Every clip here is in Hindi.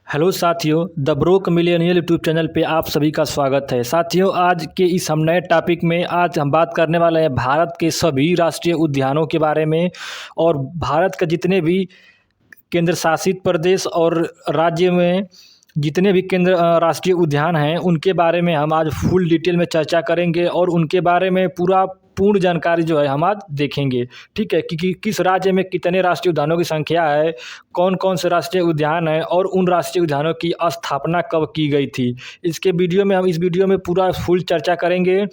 हेलो साथियों, the broke millionaire YouTube channel पे आप सभी का स्वागत है। साथियों, आज के इस हम नए टॉपिक में आज हम बात करने वाले हैं भारत के सभी राष्ट्रीय उद्यानों के बारे में और भारत के जितने भी केंद्र शासित प्रदेश और राज्य में जितने भी राष्ट्रीय उद्यान हैं उनके बारे में हम आज फुल डिटेल में चर्चा करेंगे और उनके बारे में पूर्ण जानकारी जो है हम आज देखेंगे। ठीक है, कि किस राज्य में कितने राष्ट्रीय उद्यानों की संख्या है, कौन कौन से राष्ट्रीय उद्यान हैं और उन राष्ट्रीय उद्यानों की स्थापना कब की गई थी। हम इस वीडियो में पूरा फुल चर्चा करेंगे।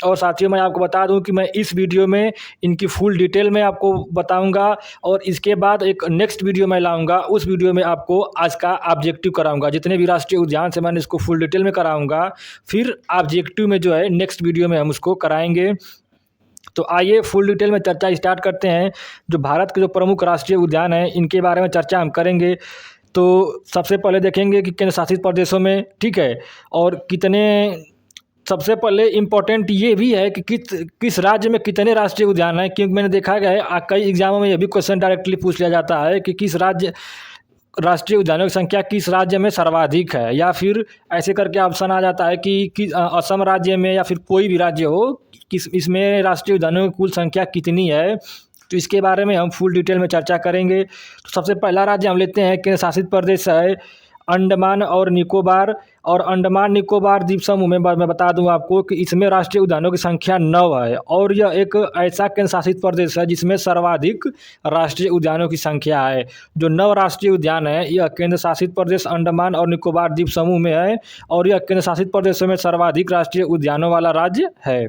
और साथियों, मैं आपको बता दूं कि मैं इस वीडियो में इनकी फुल डिटेल में आपको बताऊंगा और इसके बाद एक नेक्स्ट वीडियो मैं लाऊंगा। उस वीडियो में आपको आज का ऑब्जेक्टिव कराऊंगा। जितने भी राष्ट्रीय उद्यान से मैंने इसको फुल डिटेल में कराऊंगा, फिर ऑब्जेक्टिव में जो है नेक्स्ट वीडियो में हम उसको कराएंगे। तो आइए फुल डिटेल में चर्चा स्टार्ट करते हैं। जो भारत के जो प्रमुख राष्ट्रीय उद्यान हैं इनके बारे में चर्चा हम करेंगे। तो सबसे पहले देखेंगे कि केंद्र शासित प्रदेशों में, ठीक है, और कितने। सबसे पहले इम्पोर्टेंट ये भी है कि किस राज्य में कितने राष्ट्रीय उद्यान हैं, क्योंकि मैंने देखा गया है कई एग्जामों में यह भी क्वेश्चन डायरेक्टली पूछ लिया जाता है कि किस राज्य राष्ट्रीय उद्यानों की संख्या किस राज्य में सर्वाधिक है, या फिर ऐसे करके ऑप्शन आ जाता है कि असम राज्य में या फिर कोई भी राज्य हो, किस इसमें राष्ट्रीय उद्यानों की कुल संख्या कितनी है। तो इसके बारे में हम फुल डिटेल में चर्चा करेंगे। तो सबसे पहला राज्य हम लेते हैं, केंद्र शासित प्रदेश है अंडमान और निकोबार। और अंडमान निकोबार द्वीप समूह में मैं बता दूं आपको कि इसमें राष्ट्रीय उद्यानों की संख्या 9 है और यह एक ऐसा केंद्र शासित प्रदेश है जिसमें सर्वाधिक राष्ट्रीय उद्यानों की संख्या है। जो 9 राष्ट्रीय उद्यान है यह केंद्र शासित प्रदेश अंडमान और निकोबार द्वीप समूह में है और यह केंद्र शासित प्रदेशों में सर्वाधिक राष्ट्रीय उद्यानों वाला राज्य है।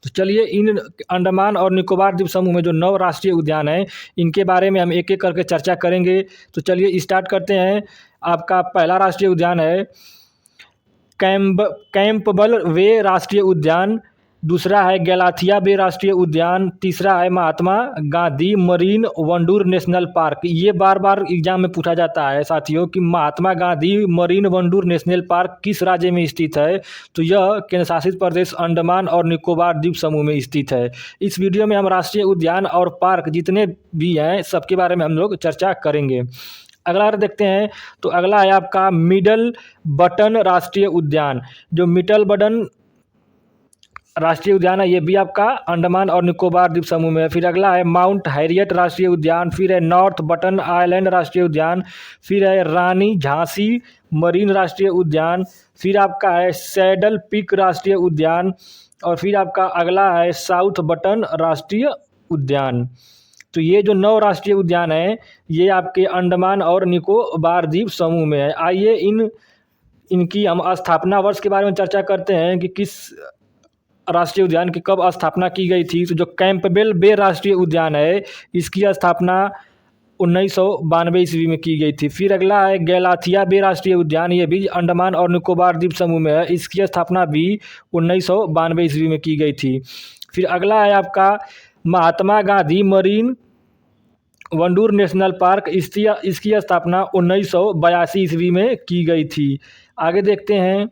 तो चलिए, इन अंडमान और निकोबार द्वीप समूह में जो 9 राष्ट्रीय उद्यान हैं इनके बारे में हम एक एक करके चर्चा करेंगे। तो चलिए स्टार्ट करते हैं। आपका पहला राष्ट्रीय उद्यान है कैंपबेल वे राष्ट्रीय उद्यान। दूसरा है गैलाथिया बे राष्ट्रीय उद्यान। तीसरा है Mahatma Gandhi marine Wandoor national park. ये बार बार एग्जाम में पूछा जाता है साथियों कि Mahatma Gandhi marine Wandoor national park किस राज्य में स्थित है। तो यह केंद्र शासित प्रदेश अंडमान और निकोबार द्वीप समूह में स्थित है। इस वीडियो में हम राष्ट्रीय उद्यान और पार्क जितने भी हैं सबके बारे में हम लोग चर्चा करेंगे। अगला देखते हैं। तो अगला है आपका मिडल बटन राष्ट्रीय उद्यान। जो मिडल बटन राष्ट्रीय उद्यान है ये भी आपका अंडमान और निकोबार द्वीप समूह में है। फिर अगला है माउंट हैरियट राष्ट्रीय उद्यान। फिर है नॉर्थ बटन आइलैंड राष्ट्रीय उद्यान। फिर है रानी झांसी मरीन राष्ट्रीय उद्यान। फिर आपका है सैडल पीक राष्ट्रीय उद्यान। और फिर आपका अगला है साउथ बटन राष्ट्रीय उद्यान। तो ये जो 9 राष्ट्रीय उद्यान हैं ये आपके अंडमान और निकोबार द्वीप समूह में है। आइए इनकी हम स्थापना वर्ष के बारे में चर्चा करते हैं कि किस राष्ट्रीय उद्यान की कब स्थापना की गई थी। तो जो कैंपबेल बे राष्ट्रीय उद्यान है इसकी स्थापना 1992 ईस्वी में की गई थी। फिर अगला है गैलाथिया बे राष्ट्रीय उद्यान। ये भी अंडमान और निकोबार द्वीप समूह में है। इसकी स्थापना भी 1992 ईस्वी में की गई थी। फिर अगला है आपका Mahatma Gandhi marine Wandoor national park. इसकी स्थापना 1982 ईस्वी में की गई थी। आगे देखते हैं।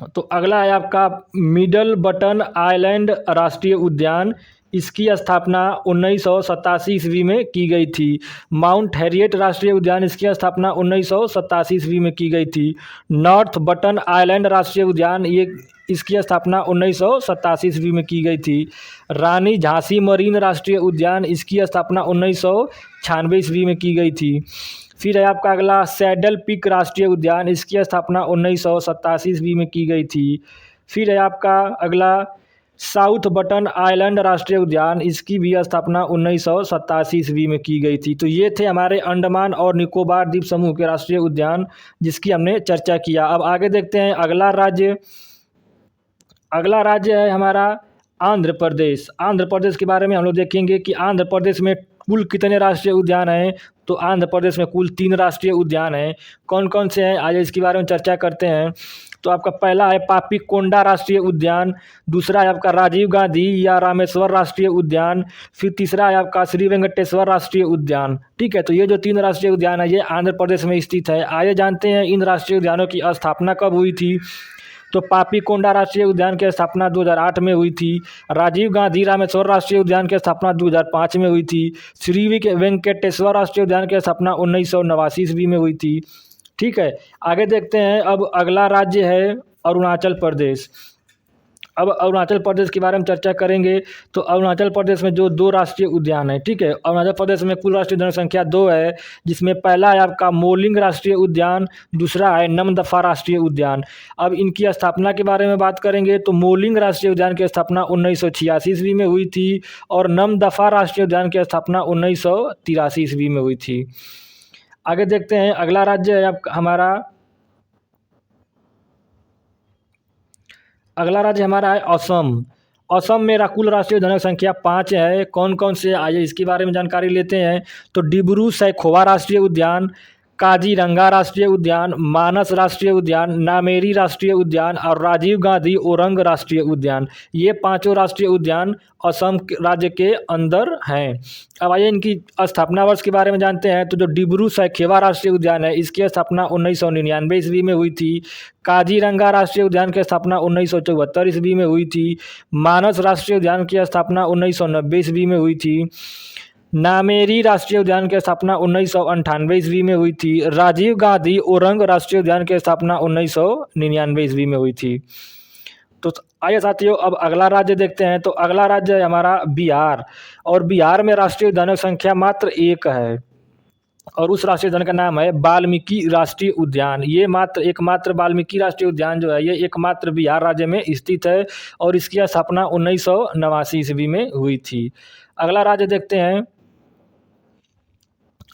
तो अगला है आपका मिडल बटन आइलैंड राष्ट्रीय उद्यान। इसकी स्थापना 1987 ईस्वी में की गई थी। माउंट हैरियट राष्ट्रीय उद्यान, इसकी स्थापना 1987 ईस्वी में की गई थी। नॉर्थ बटन आइलैंड राष्ट्रीय उद्यान इसकी स्थापना 1987 ईस्वी में की गई थी। रानी झांसी मरीन राष्ट्रीय उद्यान, इसकी स्थापना 1996 ईस्वी में की गई थी। फिर है आपका अगला सैडल पीक राष्ट्रीय उद्यान। इसकी स्थापना 1987 ईस्वी में की गई थी। फिर है आपका अगला साउथ बटन आइलैंड राष्ट्रीय उद्यान। इसकी भी स्थापना 1987 ईस्वी में की गई थी। तो ये थे हमारे अंडमान और निकोबार द्वीप समूह के राष्ट्रीय उद्यान जिसकी हमने चर्चा किया। अब आगे देखते हैं अगला राज्य है हमारा आंध्र प्रदेश। आंध्र प्रदेश के बारे में हम लोग देखेंगे कि आंध्र प्रदेश में कुल कितने राष्ट्रीय उद्यान हैं। तो आंध्र प्रदेश में कुल 3 राष्ट्रीय उद्यान हैं। कौन कौन से हैं आइए इसके बारे में चर्चा करते हैं। तो आपका पहला है पापीकोंडा राष्ट्रीय उद्यान। दूसरा है आपका राजीव गांधी या रामेश्वर राष्ट्रीय उद्यान। फिर तीसरा है आपका श्री वेंकटेश्वर राष्ट्रीय उद्यान। ठीक है, तो ये जो 3 राष्ट्रीय उद्यान है ये आंध्र प्रदेश में स्थित है। आइए जानते हैं इन राष्ट्रीय उद्यानों की स्थापना कब हुई थी। तो पापीकोंडा राष्ट्रीय उद्यान की स्थापना 2008 में हुई थी। राजीव गांधी रामेश्वर राष्ट्रीय उद्यान की स्थापना 2005 में हुई थी। श्री वेंकटेश्वर राष्ट्रीय उद्यान की स्थापना 1989 ईस्वी में हुई थी। ठीक है, आगे देखते हैं। अब अगला राज्य है अरुणाचल प्रदेश। अब अरुणाचल प्रदेश के बारे में चर्चा करेंगे। तो अरुणाचल प्रदेश में जो 2 राष्ट्रीय उद्यान है, ठीक है, अरुणाचल प्रदेश में कुल राष्ट्रीय जनसंख्या 2 है, जिसमें पहला है आपका मोलिंग राष्ट्रीय उद्यान, दूसरा है नमदफा राष्ट्रीय उद्यान। अब इनकी स्थापना के बारे में बात करेंगे तो मोलिंग राष्ट्रीय उद्यान की स्थापना 1986 ईस्वी में हुई थी और नमदफा राष्ट्रीय उद्यान की स्थापना 1983 ईस्वी में हुई थी। आगे देखते हैं। अगला राज्य है हमारा है असम। असम में कुल राष्ट्रीय जनसंख्या 5 है। कौन कौन से आइए इसके बारे में जानकारी लेते हैं। तो डिब्रू सैखोवा राष्ट्रीय उद्यान, काजीरंगा राष्ट्रीय उद्यान, मानस राष्ट्रीय उद्यान, नामेरी राष्ट्रीय उद्यान और राजीव गांधी ओरंग राष्ट्रीय उद्यान, ये 5 राष्ट्रीय उद्यान असम राज्य के अंदर हैं। अब आइए इनकी स्थापना वर्ष के बारे में जानते हैं। तो जो डिब्रू सैखोवा राष्ट्रीय उद्यान है, इसकी स्थापना 1999 ईस्वी में हुई थी। काजीरंगा राष्ट्रीय उद्यान की स्थापना 1974 ईस्वी में हुई थी। मानस राष्ट्रीय उद्यान की स्थापना 1990 ईस्वी में हुई थी। नामेरी राष्ट्रीय उद्यान की स्थापना 1998 ईस्वी में हुई थी। राजीव गांधी ओरंग राष्ट्रीय उद्यान की स्थापना 1999 ईस्वी में हुई थी। तो आइए साथियों, अब अगला राज्य देखते हैं। तो अगला राज्य है हमारा बिहार, और बिहार में राष्ट्रीय उद्यानों की संख्या मात्र 1 है, और उस राष्ट्रीय उद्यान का नाम है वाल्मीकि राष्ट्रीय उद्यान। ये एकमात्र वाल्मीकि राष्ट्रीय उद्यान जो है, ये एकमात्र बिहार राज्य में स्थित है, और इसकी स्थापना 1989 ईस्वी में हुई थी। अगला राज्य देखते हैं।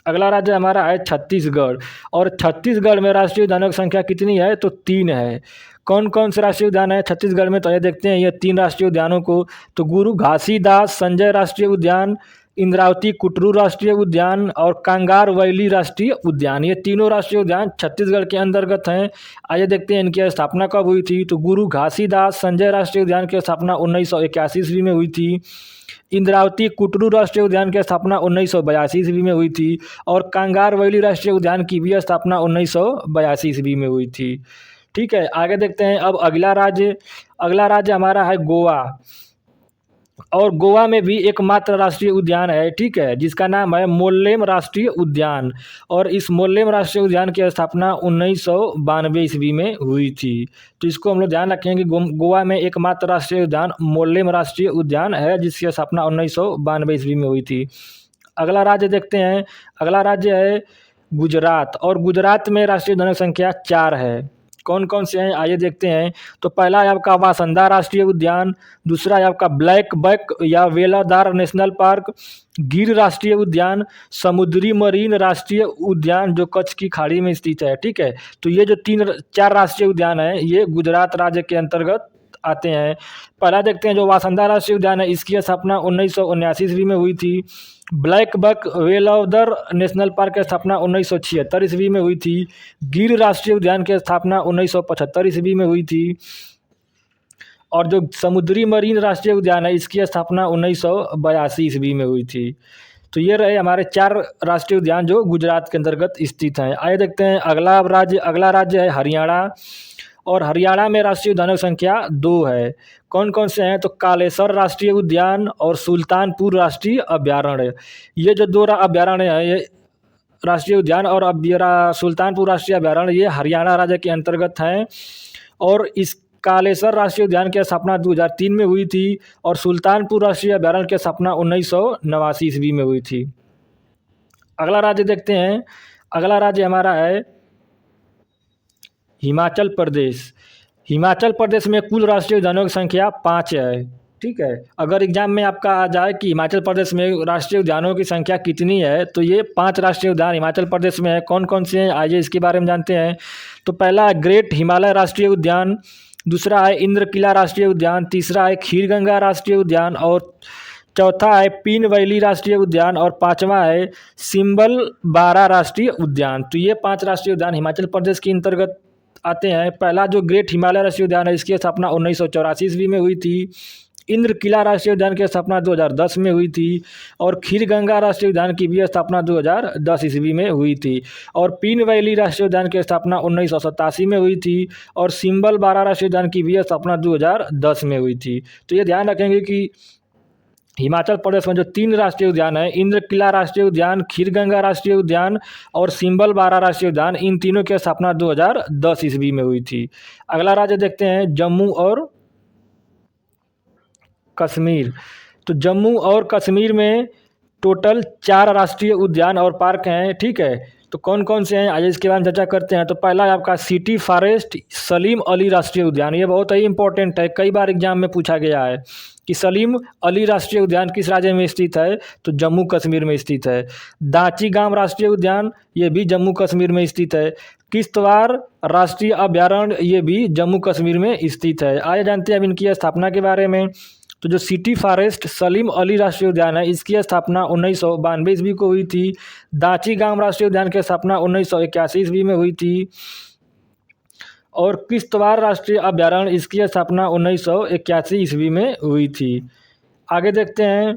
अगला राज्य हमारा है छत्तीसगढ़, और छत्तीसगढ़ में राष्ट्रीय उद्यानों की संख्या कितनी है। तो 3 है। कौन कौन से राष्ट्रीय उद्यान है छत्तीसगढ़ में। तो ये देखते हैं ये 3 राष्ट्रीय उद्यानों को। तो गुरु घासीदास संजय राष्ट्रीय उद्यान, इंद्रावती कुटरू राष्ट्रीय उद्यान और कांगार वैली राष्ट्रीय उद्यान, ये तीनों राष्ट्रीय उद्यान छत्तीसगढ़ के अंतर्गत हैं। आइए देखते हैं इनकी स्थापना कब हुई थी। तो गुरु घासीदास संजय राष्ट्रीय उद्यान की स्थापना 1981 ईस्वी में हुई थी। इंद्रावती कुटरू राष्ट्रीय उद्यान की स्थापना 1982 ईस्वी में हुई थी, और कांगार वैली राष्ट्रीय उद्यान की भी स्थापना 1982 ईस्वी में हुई थी। ठीक है, आगे देखते हैं। अब अगला राज्य हमारा है गोवा, और गोवा में भी एकमात्र राष्ट्रीय उद्यान है, ठीक है, जिसका नाम है मोल्लेम राष्ट्रीय उद्यान, और इस मोल्लेम राष्ट्रीय उद्यान की स्थापना 1992 ईस्वी में हुई थी। तो इसको हम लोग ध्यान रखें कि गोवा में एकमात्र राष्ट्रीय उद्यान मोल्लेम राष्ट्रीय उद्यान है, जिसकी स्थापना 1992 ईस्वी में हुई थी। अगला राज्य देखते हैं। अगला राज्य है गुजरात, और गुजरात में राष्ट्रीय जनसंख्या 4 है। कौन कौन से हैं आइए देखते हैं। तो पहला है आपका वासंदा राष्ट्रीय उद्यान, दूसरा है आपका ब्लैक बक या वेलादार नेशनल पार्क, गिर राष्ट्रीय उद्यान, समुद्री मरीन राष्ट्रीय उद्यान जो कच्छ की खाड़ी में स्थित है। ठीक है, तो ये जो 4 राष्ट्रीय उद्यान है, ये गुजरात राज्य के अंतर्गत आते हैं। पहला देखते हैं जो वासंदा राष्ट्रीय उद्यान है, इसकी स्थापना 1979 ईस्वी में हुई थी। ब्लैक बक वेलाउदर नेशनल पार्क की स्थापना 1976 ईस्वी में हुई थी। गिर राष्ट्रीय उद्यान की स्थापना 1975 ईस्वी में हुई थी, और जो समुद्री मरीन राष्ट्रीय उद्यान है, इसकी स्थापना 1982 ईस्वी में हुई थी। तो ये रहे हमारे 4 राष्ट्रीय उद्यान जो गुजरात के अंतर्गत स्थित हैं। आइए देखते हैं अगला राज्य है हरियाणा, और हरियाणा में राष्ट्रीय उद्यानों की संख्या 2 है। कौन कौन से हैं। तो कालेसर राष्ट्रीय उद्यान और सुल्तानपुर राष्ट्रीय अभ्यारण्य, ये जो 2 अभ्यारण्य हैं, ये राष्ट्रीय उद्यान और सुल्तानपुर राष्ट्रीय अभ्यारण्य, ये हरियाणा राज्य के अंतर्गत हैं। और इस कालेसर राष्ट्रीय उद्यान की स्थापना 2003 में हुई थी, और सुल्तानपुर राष्ट्रीय अभ्यारण्य की स्थापना 1989 ईस्वी में हुई थी। अगला राज्य देखते हैं। अगला राज्य हमारा है हिमाचल प्रदेश। हिमाचल प्रदेश में कुल राष्ट्रीय उद्यानों की संख्या 5 है। ठीक है, अगर एग्जाम में आपका आ जाए कि हिमाचल प्रदेश में राष्ट्रीय उद्यानों की संख्या कितनी है, तो ये 5 राष्ट्रीय उद्यान हिमाचल प्रदेश में है। कौन कौन से हैं आइए इसके बारे में जानते हैं। तो पहला है ग्रेट हिमालय राष्ट्रीय उद्यान, दूसरा है इंद्रकिला राष्ट्रीय उद्यान, तीसरा है खीरगंगा राष्ट्रीय उद्यान, और चौथा है पीन वैली राष्ट्रीय उद्यान, और 5वां है सिम्बल बारा राष्ट्रीय उद्यान। तो ये 5 राष्ट्रीय उद्यान हिमाचल प्रदेश के अंतर्गत आते हैं। पहला जो ग्रेट हिमालय राष्ट्रीय उद्यान है, इसकी स्थापना 1984 ईस्वी में हुई थी। इंद्र किला राष्ट्रीय उद्यान की स्थापना 2010 में हुई थी और खीरगंगा राष्ट्रीय उद्यान की भी स्थापना 2010 ईस्वी में हुई थी और पीन वैली राष्ट्रीय उद्यान की स्थापना 1987 में हुई थी और सिंबल बारा राष्ट्रीय उद्यान की भी स्थापना 2010 में हुई थी। तो ये ध्यान रखेंगे कि हिमाचल प्रदेश में जो 3 राष्ट्रीय उद्यान है, इंद्र किला राष्ट्रीय उद्यान, खीरगंगा राष्ट्रीय उद्यान और सिंबल बारा राष्ट्रीय उद्यान, इन तीनों की स्थापना 2010 ईस्वी में हुई थी। अगला राज्य देखते हैं जम्मू और कश्मीर। तो जम्मू और कश्मीर में टोटल 4 राष्ट्रीय उद्यान और पार्क हैं, ठीक है। तो कौन कौन से हैं आइए इसके बारे में चर्चा करते हैं। तो पहला है आपका सिटी फॉरेस्ट सलीम अली राष्ट्रीय उद्यान, ये बहुत ही इंपॉर्टेंट है, कई बार एग्जाम में पूछा गया है कि सलीम अली राष्ट्रीय उद्यान किस राज्य में स्थित है, तो जम्मू कश्मीर में स्थित है। दाची गांव राष्ट्रीय उद्यान ये भी जम्मू कश्मीर में स्थित है। किश्तवाड़ राष्ट्रीय अभ्यारण्य ये भी जम्मू कश्मीर में स्थित है। आइए जानते हैं अब इनकी स्थापना के बारे में। तो जो सिटी फॉरेस्ट सलीम अली राष्ट्रीय उद्यान है, इसकी स्थापना 1992 ईस्वी को हुई थी। दाची गांव राष्ट्रीय उद्यान की स्थापना 1981 ईस्वी में हुई थी और किश्तवाड़ राष्ट्रीय अभ्यारण्य इसकी स्थापना 1981 ईस्वी में हुई थी। आगे देखते हैं,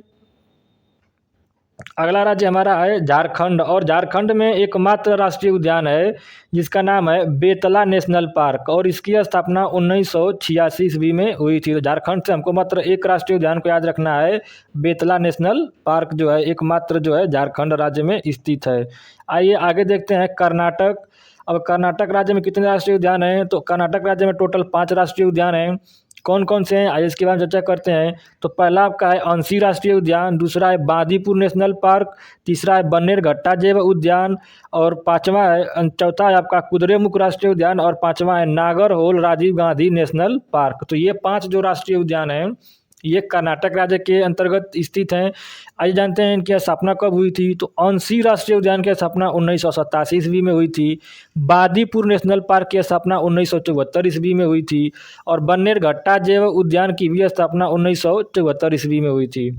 अगला राज्य हमारा है झारखंड और झारखंड में एकमात्र राष्ट्रीय उद्यान है जिसका नाम है बेतला नेशनल पार्क और इसकी स्थापना 1986 ईस्वी में हुई थी। तो झारखंड से हमको मात्र एक राष्ट्रीय उद्यान को याद रखना है, बेतला नेशनल पार्क जो है एकमात्र जो है झारखंड राज्य में स्थित है। आइए आगे देखते हैं कर्नाटक। अब कर्नाटक राज्य में कितने राष्ट्रीय उद्यान हैं, तो कर्नाटक राज्य में टोटल 5 राष्ट्रीय उद्यान हैं। कौन कौन से हैं आइए इसके बारे में चर्चा करते हैं। तो पहला आपका है अंसी राष्ट्रीय उद्यान, दूसरा है बांदीपुर नेशनल पार्क, तीसरा है बन्नेरघट्टा जैव उद्यान और चौथा है आपका कुद्रेमुख राष्ट्रीय उद्यान और पांचवा है नागरहोल राजीव गांधी नेशनल पार्क। तो ये 5 जो राष्ट्रीय उद्यान हैं ये कर्नाटक राज्य के अंतर्गत स्थित हैं। आइए जानते हैं इनकी स्थापना कब हुई थी। तो अंसी राष्ट्रीय उद्यान की स्थापना 1987 ईस्वी में हुई थी। बांदीपुर नेशनल पार्क की स्थापना 1974 ईस्वी में हुई थी और बन्नेरघट्टा जैव उद्यान की भी स्थापना 1974 ईस्वी में हुई थी।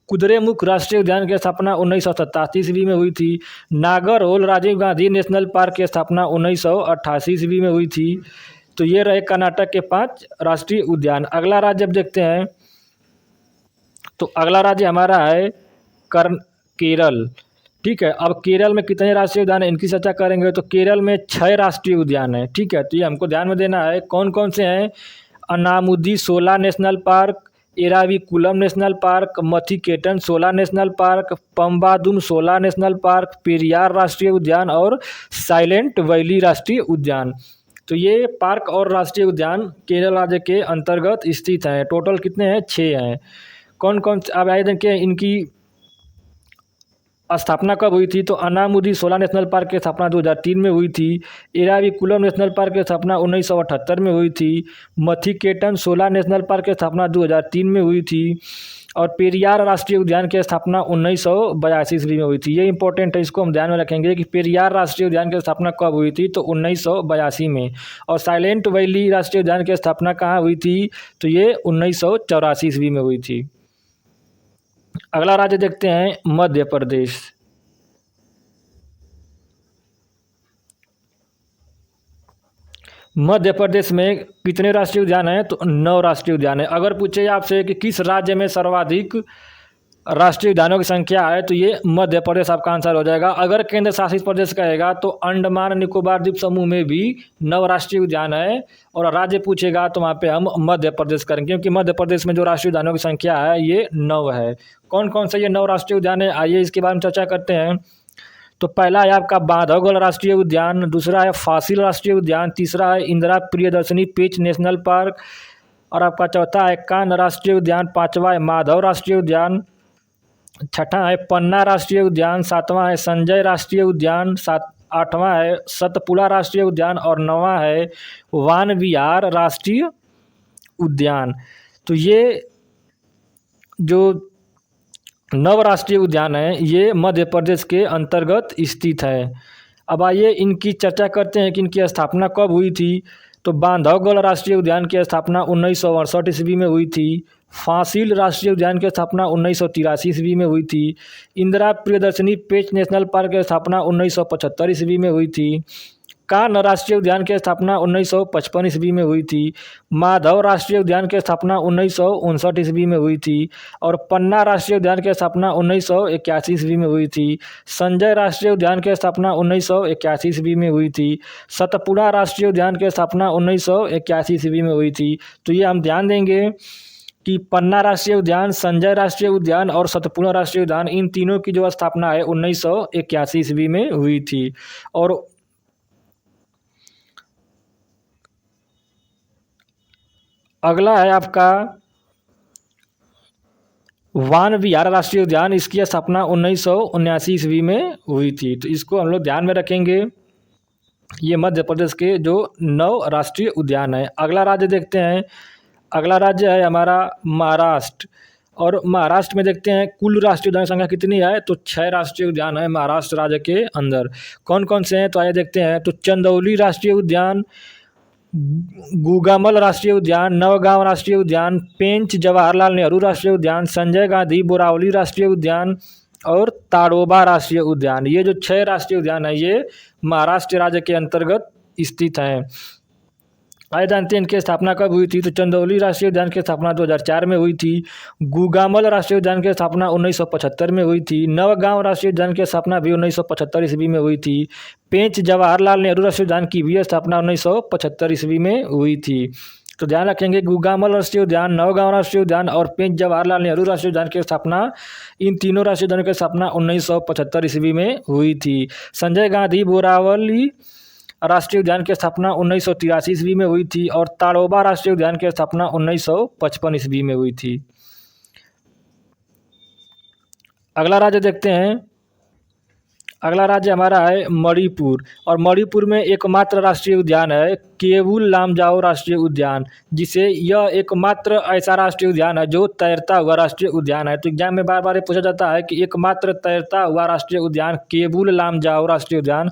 कुद्रेमुख राष्ट्रीय उद्यान की स्थापना 1987 ईस्वी में हुई थी। नागरहोल राजीव गांधी नेशनल पार्क की स्थापना 1988 ईस्वी में हुई थी। तो ये रहे कर्नाटक के 5 राष्ट्रीय उद्यान। अगला राज्य अब देखते हैं, तो अगला राज्य हमारा है केरल, ठीक है। अब केरल में कितने राष्ट्रीय उद्यान हैं इनकी चर्चा करेंगे। तो केरल में 6 राष्ट्रीय उद्यान हैं, ठीक है। तो ये हमको ध्यान में देना है कौन कौन से हैं। Anamudi Shola national park, Eravikulam national park, Mathikettan Shola national park, पंबादुम सोला नेशनल पार्क, पेरियार राष्ट्रीय उद्यान और साइलेंट वैली राष्ट्रीय उद्यान। तो ये पार्क और राष्ट्रीय उद्यान केरल राज्य के अंतर्गत स्थित हैं। टोटल कितने हैं 6 हैं। कौन कौन अब आए देखिए इनकी स्थापना कब हुई थी। तो अनामुदी सोला नेशनल पार्क की स्थापना 2003 में हुई थी। एराविकुलम नेशनल पार्क की स्थापना 1978 में हुई थी। मथिकेटन सोला नेशनल पार्क की स्थापना 2003 में हुई थी और पेरियार राष्ट्रीय उद्यान की स्थापना 1982 ईस्वी में हुई थी। ये इंपॉर्टेंट है, इसको हम ध्यान में रखेंगे कि पेरियार राष्ट्रीय उद्यान की स्थापना कब हुई थी। तो 1982 में। और साइलेंट वैली राष्ट्रीय उद्यान की स्थापना कहाँ हुई थी, तो ये 1984 ईस्वी में हुई थी। अगला राज्य देखते हैं मध्य प्रदेश। मध्य प्रदेश में कितने राष्ट्रीय उद्यान हैं, तो 9 राष्ट्रीय उद्यान है। अगर पूछे आपसे कि किस राज्य में सर्वाधिक राष्ट्रीय उद्यानों की संख्या है, तो ये मध्य प्रदेश आपका आंसर हो जाएगा। अगर केंद्र शासित प्रदेश कहेगा तो अंडमान निकोबार द्वीप समूह में भी 9 राष्ट्रीय उद्यान है और राज्य पूछेगा तो वहाँ पे हम मध्य प्रदेश करेंगे क्योंकि मध्य प्रदेश में जो राष्ट्रीय उद्यानों की संख्या है ये 9 है। कौन कौन से ये 9 राष्ट्रीय उद्यान है आइए इसके बारे में चर्चा करते हैं। तो पहला है आपका बांधवगढ़ राष्ट्रीय उद्यान, दूसरा है फासिल राष्ट्रीय उद्यान, तीसरा है इंदिरा प्रियदर्शनी पेंच नेशनल पार्क और आपका चौथा है कान्ह राष्ट्रीय उद्यान, पांचवा है माधव राष्ट्रीय उद्यान, छठा है पन्ना राष्ट्रीय उद्यान, सातवां है संजय राष्ट्रीय उद्यान, आठवां है सतपुड़ा राष्ट्रीय उद्यान और नौवां है वान विहार राष्ट्रीय उद्यान। तो ये जो 9 राष्ट्रीय उद्यान हैं ये मध्य प्रदेश के अंतर्गत स्थित है। अब आइए इनकी चर्चा करते हैं कि इनकी स्थापना कब हुई थी। तो बांधवगढ़ राष्ट्रीय उद्यान की स्थापना 1968 ईस्वी में हुई थी। फासिल राष्ट्रीय उद्यान की स्थापना 1983 ईस्वी में हुई थी। इंदिरा प्रियदर्शनी पेंच नेशनल पार्क की स्थापना 1975 ईस्वी में हुई थी। कान्ह राष्ट्रीय उद्यान की स्थापना 1955 ईस्वी में हुई थी। माधव राष्ट्रीय उद्यान की स्थापना 1959 ईस्वी में हुई थी। और पन्ना राष्ट्रीय उद्यान की स्थापना 1981 ईस्वी में हुई थी। संजय राष्ट्रीय उद्यान की स्थापना 1981 ईस्वी में हुई थी। सतपुड़ा राष्ट्रीय उद्यान की स्थापना 1981 ईस्वी में हुई थी। तो ये हम ध्यान देंगे कि पन्ना राष्ट्रीय उद्यान, संजय राष्ट्रीय उद्यान और सतपुड़ा राष्ट्रीय उद्यान, इन तीनों की जो स्थापना है 1981 ईस्वी में हुई थी। और अगला है आपका वान विहार राष्ट्रीय उद्यान। इसकी स्थापना 1979 ईस्वी में हुई थी। तो इसको हम लोग ध्यान में रखेंगे। ये मध्य प्रदेश के जो 9 राष्ट्रीय उद्यान है। अगला राज्य देखते हैं। अगला राज्य है हमारा महाराष्ट्र। और महाराष्ट्र में देखते हैं कुल राष्ट्रीय उद्यान संख्या कितनी है, तो 6 राष्ट्रीय उद्यान है महाराष्ट्र राज्य के अंदर। कौन कौन से हैं, तो आइए देखते हैं। तो चंदौली राष्ट्रीय उद्यान, गुगामल राष्ट्रीय उद्यान, नवगांव राष्ट्रीय उद्यान, पेंच जवाहरलाल नेहरू राष्ट्रीय उद्यान, संजय गांधी बोरावली राष्ट्रीय उद्यान और ताडोबा राष्ट्रीय उद्यान। ये जो 6 राष्ट्रीय उद्यान है ये महाराष्ट्र राज्य के अंतर्गत स्थित हैं। आइए जानते हैं इनकी स्थापना कब हुई थी। तो चंदौली राष्ट्रीय उद्यान की स्थापना 2004 में हुई थी। गुगामल राष्ट्रीय उद्यान की स्थापना 1975 में हुई थी। नवगांव राष्ट्रीय उद्यान की स्थापना भी 1975 ईस्वी में हुई थी। पेंच जवाहरलाल नेहरू राष्ट्रीय उद्यान की भी स्थापना 1975 ईस्वी में हुई थी। तो ध्यान रखेंगे गुगामल राष्ट्रीय उद्यान, नवगांव राष्ट्रीय उद्यान और पेंच जवाहरलाल नेहरू राष्ट्रीय उद्यान की स्थापना, इन तीनों राष्ट्रीय उद्यानों की स्थापना 1975 ईस्वी में हुई थी। संजय गांधी बोरावली राष्ट्रीय उद्यान की स्थापना 1983 ईस्वी में हुई थी। और ताडोबा राष्ट्रीय उद्यान की स्थापना 1955 ईस्वी में हुई थी। अगला राज्य देखते हैं। अगला राज्य हमारा है मणिपुर। और मणिपुर में एकमात्र राष्ट्रीय उद्यान है केवुल लामजाओ राष्ट्रीय उद्यान, जिसे यह एकमात्र ऐसा राष्ट्रीय उद्यान है जो तैरता हुआ राष्ट्रीय उद्यान है। तो एग्जाम में बार बार ये पूछा जाता है कि एकमात्र तैरता हुआ राष्ट्रीय उद्यान केवुल लामजाओ राष्ट्रीय उद्यान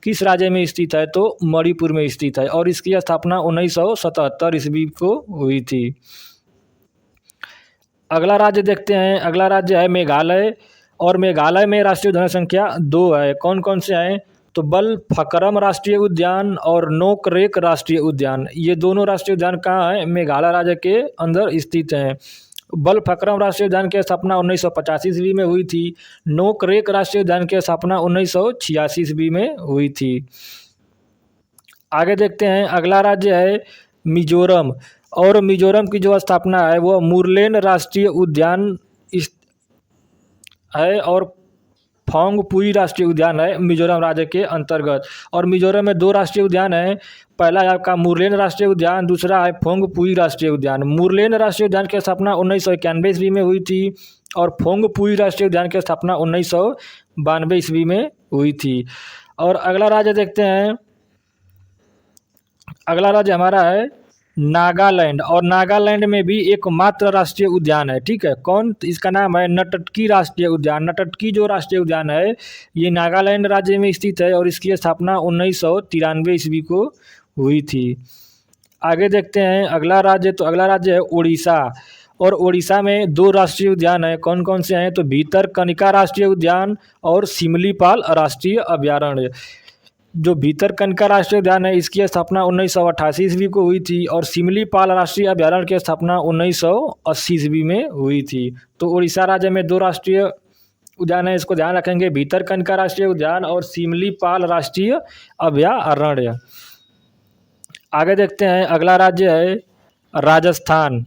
किस राज्य में स्थित है, तो मणिपुर में स्थित है। और इसकी स्थापना 1977 ईस्वी को हुई थी। अगला राज्य देखते हैं। अगला राज्य है मेघालय। और मेघालय में राष्ट्रीय उद्यान संख्या 2 है। कौन कौन से हैं, तो बल फकरम राष्ट्रीय उद्यान और नोकरेक राष्ट्रीय उद्यान। ये दोनों राष्ट्रीय उद्यान कहाँ हैं, मेघालय राज्य के अंदर स्थित हैं। बल फकरम राष्ट्रीय उद्यान की स्थापना 1985 ईस्वी में हुई थी। नोकरेक राष्ट्रीय उद्यान की स्थापना 1986 ईस्वी में हुई थी। आगे देखते हैं। अगला राज्य है मिजोरम। और मिजोरम की जो स्थापना है वो मुरलेन राष्ट्रीय उद्यान है और फोंगपुई राष्ट्रीय उद्यान है मिजोरम राज्य के अंतर्गत। और मिजोरम में 2 राष्ट्रीय उद्यान हैं। पहला है आपका मुरलेन राष्ट्रीय उद्यान, दूसरा है फोंगपुई राष्ट्रीय उद्यान। मुरलेन राष्ट्रीय उद्यान की स्थापना 1991 ईस्वी में हुई थी। और फोंगपुई राष्ट्रीय उद्यान की स्थापना 1992 ईस्वी में हुई थी। और अगला राज्य देखते हैं। अगला राज्य हमारा है नागालैंड। और नागालैंड में भी एकमात्र राष्ट्रीय उद्यान है। ठीक है, कौन, तो इसका नाम है नटटकी राष्ट्रीय उद्यान। नटटकी जो राष्ट्रीय उद्यान है ये नागालैंड राज्य में स्थित है। और इसकी स्थापना 1993 ईस्वी को हुई थी। आगे देखते हैं अगला राज्य। तो अगला राज्य है उड़ीसा। और उड़ीसा में 2 राष्ट्रीय उद्यान है। कौन कौन से हैं, तो भीतरकनिका राष्ट्रीय उद्यान और सिमलीपाल राष्ट्रीय अभ्यारण्य। जो भीतरकनिका राष्ट्रीय उद्यान है इसकी स्थापना 1988 ईस्वी को हुई थी। और सिमलीपाल राष्ट्रीय अभ्यारण्य की स्थापना 1980 ईस्वी में हुई थी। तो उड़ीसा राज्य में 2 राष्ट्रीय उद्यान है, इसको ध्यान रखेंगे, भीतरकनिका राष्ट्रीय उद्यान और सिमलीपाल राष्ट्रीय अभ्यारण्य। आगे देखते हैं। अगला राज्य है राजस्थान।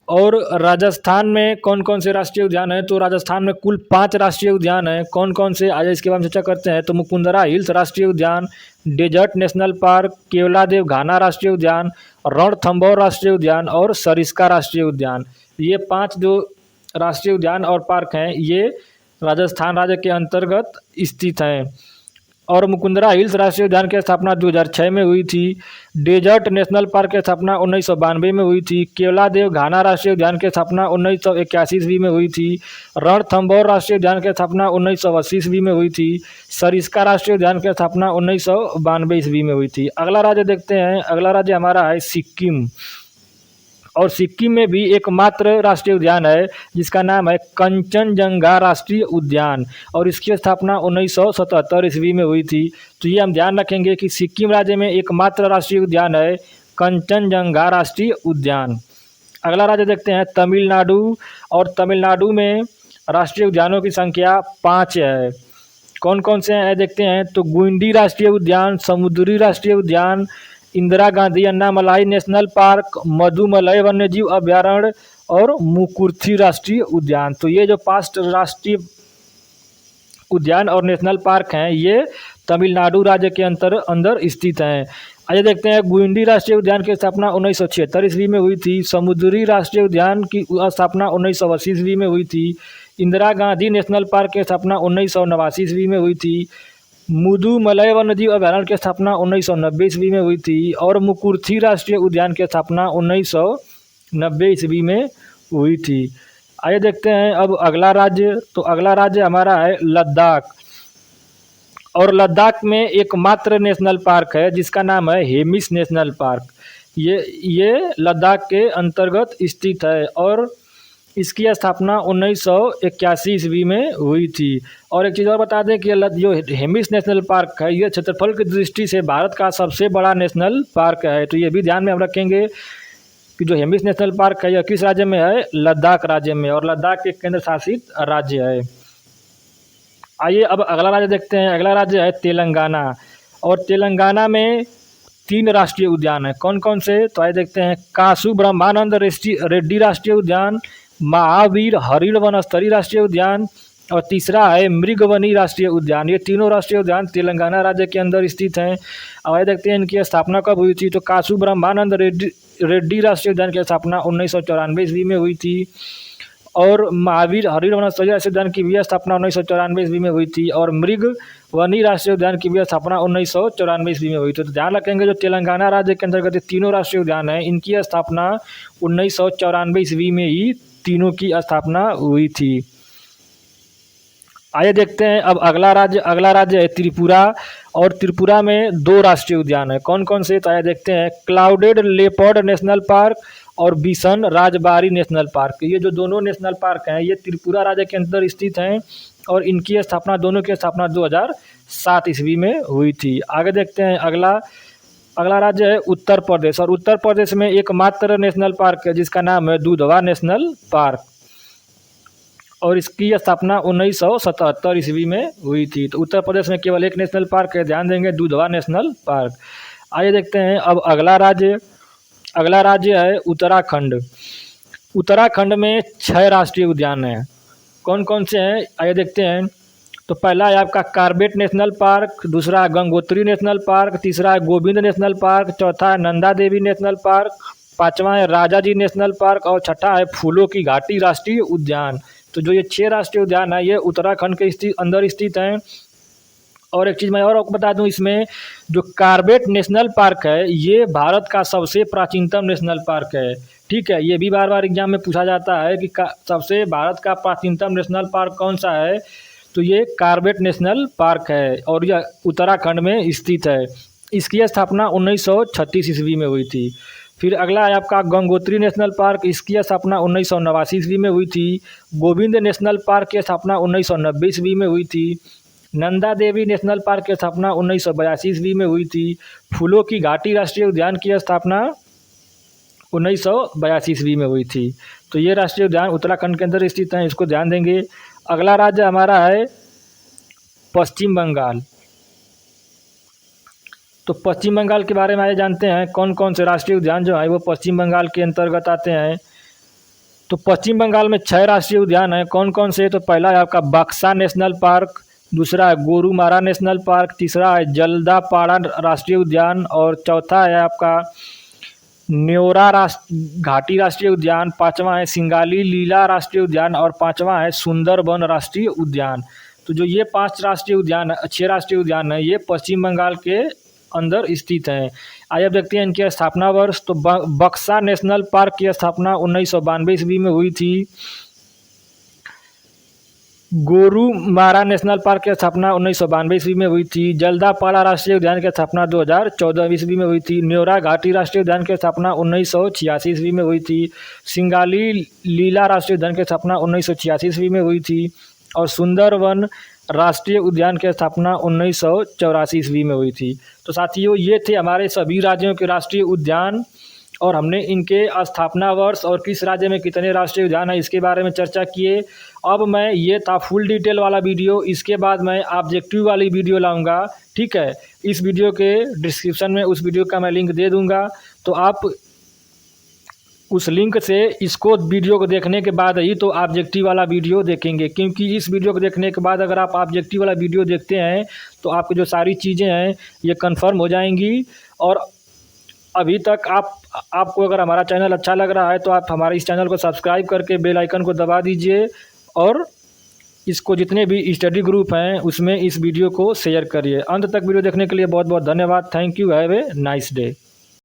और राजस्थान में कौन कौन से राष्ट्रीय उद्यान हैं, तो राजस्थान में कुल 5 राष्ट्रीय उद्यान हैं। कौन कौन से, आज इसके बारे में चर्चा करते हैं। तो मुकुंदरा हिल्स राष्ट्रीय उद्यान, डेजर्ट नेशनल पार्क, केवलादेव घाना राष्ट्रीय उद्यान, रणथंभौर राष्ट्रीय उद्यान और सरिस्का राष्ट्रीय उद्यान। ये 5 जो राष्ट्रीय उद्यान और पार्क हैं ये राजस्थान राज्य के अंतर्गत स्थित हैं। और मुकुंदरा हिल्स राष्ट्रीय उद्यान की स्थापना 2006 में हुई थी। डेजर्ट नेशनल पार्क की स्थापना 1992 में हुई थी। केवलादेव घाना राष्ट्रीय उद्यान की स्थापना 1981 ईस्वी में हुई थी। रणथंभौर राष्ट्रीय उद्यान की स्थापना 1980 ईस्वी में हुई थी। सरिस्का राष्ट्रीय उद्यान की स्थापना 1992 ईस्वी में हुई थी। अगला राज्य देखते हैं। अगला राज्य हमारा है सिक्किम। और सिक्किम में भी एकमात्र राष्ट्रीय उद्यान है जिसका नाम है कंचनजंगा राष्ट्रीय उद्यान, और इसकी स्थापना 1977 ईस्वी में हुई थी। तो ये हम ध्यान रखेंगे कि सिक्किम राज्य में एकमात्र राष्ट्रीय उद्यान है कंचनजंगा राष्ट्रीय उद्यान। अगला राज्य देखते हैं तमिलनाडु, और तमिलनाडु में राष्ट्रीय उद्यानों की संख्या 5 है। कौन कौन से हैं देखते हैं। तो गुंडी राष्ट्रीय उद्यान, समुद्री राष्ट्रीय उद्यान, इंदिरा गांधी अन्नामलाई नेशनल पार्क, मधुमलय वन्यजीव अभ्यारण्य और मुकुर्थी राष्ट्रीय उद्यान। तो ये जो 5 राष्ट्रीय उद्यान और नेशनल पार्क हैं ये तमिलनाडु राज्य के अंदर स्थित हैं। आइए देखते हैं गुंडी राष्ट्रीय उद्यान की स्थापना 1976 ईस्वी में हुई थी। समुद्री राष्ट्रीय उद्यान की स्थापना 1980 ईस्वी में हुई थी। इंदिरा गांधी नेशनल पार्क की स्थापना 1989 ईस्वी में हुई थी। मुदुमलय वन्यजीव अभ्यारण्य की स्थापना 1990 ईस्वी में हुई थी। और मुकुर्थी राष्ट्रीय उद्यान की स्थापना 1990 ईस्वी में हुई थी। आइए देखते हैं अब अगला राज्य। तो अगला राज्य हमारा है लद्दाख, और लद्दाख में एकमात्र नेशनल पार्क है जिसका नाम है हेमिस नेशनल पार्क। ये लद्दाख के अंतर्गत स्थित है और इसकी स्थापना 1981 ईस्वी में हुई थी। और एक चीज़ और बता दें कि जो हेमिस नेशनल पार्क है ये क्षेत्रफल की दृष्टि से भारत का सबसे बड़ा नेशनल पार्क है। तो ये भी ध्यान में हम रखेंगे कि जो हेमिस नेशनल पार्क है यह किस राज्य में है, लद्दाख राज्य में, और लद्दाख एक केंद्र शासित राज्य है। आइए अब अगला राज्य देखते हैं। अगला राज्य है तेलंगाना, और तेलंगाना में 3 राष्ट्रीय उद्यान है। कौन कौन से, तो आइए देखते हैं। कासु ब्रह्मानंद रेड्डी राष्ट्रीय उद्यान, महावीर हरिण वनस्थली राष्ट्रीय उद्यान, और तीसरा है मृगवनी राष्ट्रीय उद्यान। ये तीनों राष्ट्रीय उद्यान तेलंगाना राज्य के अंदर स्थित हैं। अब आइए देखते हैं इनकी स्थापना कब हुई थी। तो कासु ब्रह्मानंद रेड्डी राष्ट्रीय उद्यान की स्थापना 1994 ईस्वी में हुई थी, और महावीर हरिण वनस्थली राष्ट्रीय उद्यान की भी स्थापना 1994 ईस्वी में हुई थी, और मृगवनी राष्ट्रीय उद्यान की भी स्थापना 1994 ईस्वी में हुई थी। तो ध्यान रखेंगे जो तेलंगाना राज्य के अंतर्गत तीनों राष्ट्रीय उद्यान हैं इनकी स्थापना 1994 ईस्वी में ही तीनों की स्थापना हुई थी। आइए देखते हैं अब अगला राज्य है त्रिपुरा, और त्रिपुरा में 2 राष्ट्रीय उद्यान है। कौन कौन से, तो आइए देखते हैं। क्लाउडेड लेपर्ड नेशनल पार्क और बिशन राजबारी नेशनल पार्क। ये जो दोनों नेशनल पार्क हैं ये त्रिपुरा राज्य के अंदर स्थित हैं, और इनकी स्थापना, दोनों की स्थापना 2007 ईस्वी में हुई थी। आगे देखते हैं अगला राज्य है उत्तर प्रदेश, और उत्तर प्रदेश में एकमात्र नेशनल पार्क है जिसका नाम है दुधवा नेशनल पार्क, और इसकी स्थापना 1977 ईस्वी में हुई थी। तो उत्तर प्रदेश में केवल एक नेशनल पार्क है, ध्यान देंगे, दुधवा नेशनल पार्क। आइए देखते हैं अब अगला राज्य है उत्तराखंड। उत्तराखंड में 6 राष्ट्रीय उद्यान हैं। कौन कौन से हैं, आइए देखते हैं। तो पहला है आपका कार्बेट नेशनल पार्क, दूसरा है गंगोत्री नेशनल पार्क, तीसरा है गोविंद नेशनल पार्क, चौथा है नंदा देवी नेशनल पार्क, 5वां है राजाजी नेशनल पार्क, और छठा है फूलों की घाटी राष्ट्रीय उद्यान। तो जो ये 6 राष्ट्रीय उद्यान है ये उत्तराखंड के अंदर स्थित हैं। और एक चीज़ मैं और आपको बता दूं, इसमें जो कार्बेट नेशनल पार्क है ये भारत का सबसे प्राचीनतम नेशनल पार्क है। ठीक है, ये भी बार बार एग्जाम में पूछा जाता है कि सबसे भारत का प्राचीनतम नेशनल पार्क कौन सा है, तो ये कार्बेट नेशनल पार्क है और यह उत्तराखंड में स्थित है। इसकी स्थापना 1936 ईस्वी में हुई थी। फिर अगला है आपका गंगोत्री नेशनल पार्क, इसकी स्थापना 1989 ईस्वी में हुई थी। गोविंद नेशनल पार्क की स्थापना 1990 ईस्वी में हुई थी। नंदा देवी नेशनल पार्क की स्थापना 1982 ईस्वी में हुई थी। फूलों की घाटी राष्ट्रीय उद्यान की स्थापना 1982 ईस्वी में हुई थी। तो ये राष्ट्रीय उद्यान उत्तराखंड के अंदर स्थित हैं, इसको ध्यान देंगे। अगला राज्य हमारा है पश्चिम बंगाल। तो पश्चिम बंगाल के बारे में आइए जानते हैं कौन कौन से राष्ट्रीय उद्यान जो है वो पश्चिम बंगाल के अंतर्गत आते हैं। तो पश्चिम बंगाल में 6 राष्ट्रीय उद्यान हैं। कौन कौन से, तो पहला है आपका बक्सा नेशनल पार्क, दूसरा है गोरुमारा नेशनल पार्क, तीसरा है जलदापाड़ा राष्ट्रीय उद्यान, और चौथा है आपका न्योरा घाटी राष्ट्रीय उद्यान, 5वां है सिंगाली लीला राष्ट्रीय उद्यान, और 5वां है सुंदरबन राष्ट्रीय उद्यान। तो जो ये 5 राष्ट्रीय उद्यान, 6 राष्ट्रीय उद्यान है ये पश्चिम बंगाल के अंदर स्थित हैं। आइए अब देखते हैं इनके स्थापना वर्ष। तो बक्सा नेशनल पार्क की स्थापना 1992 ईस्वी में हुई थी। गोरुमारा नेशनल पार्क की स्थापना 1992 ईस्वी में हुई थी। जल्दापाड़ा राष्ट्रीय उद्यान की स्थापना 2014 ईस्वी में हुई थी। न्योरा घाटी राष्ट्रीय उद्यान की स्थापना 1986 ईस्वी में हुई थी। सिंगाली लीला राष्ट्रीय उद्यान की स्थापना 1986 ईस्वी में हुई थी। और सुंदरवन राष्ट्रीय उद्यान की स्थापना 1984 ईस्वी में हुई थी। तो साथियों, ये थे हमारे सभी राज्यों के राष्ट्रीय उद्यान और हमने इनके स्थापना वर्ष और किस राज्य में कितने राष्ट्रीय उद्यान है इसके बारे में चर्चा किए। अब मैं ये था फुल डिटेल वाला वीडियो, इसके बाद मैं ऑब्जेक्टिव वाली वीडियो लाऊंगा। ठीक है, इस वीडियो के डिस्क्रिप्शन में उस वीडियो का मैं लिंक दे दूंगा, तो आप उस लिंक से इसको वीडियो को देखने के बाद ही तो ऑब्जेक्टिव वाला वीडियो देखेंगे, क्योंकि इस वीडियो को देखने के बाद अगर आप ऑब्जेक्टिव वाला वीडियो देखते हैं तो आपकी जो सारी चीज़ें हैं ये कंफर्म हो जाएंगी। और अभी तक आपको अगर हमारा चैनल अच्छा लग रहा है तो आप हमारे इस चैनल को सब्सक्राइब करके बेल आइकन को दबा दीजिए और इसको जितने भी स्टडी ग्रुप हैं उसमें इस वीडियो को शेयर करिए। अंत तक वीडियो देखने के लिए बहुत बहुत धन्यवाद। Thank you. Have a nice day.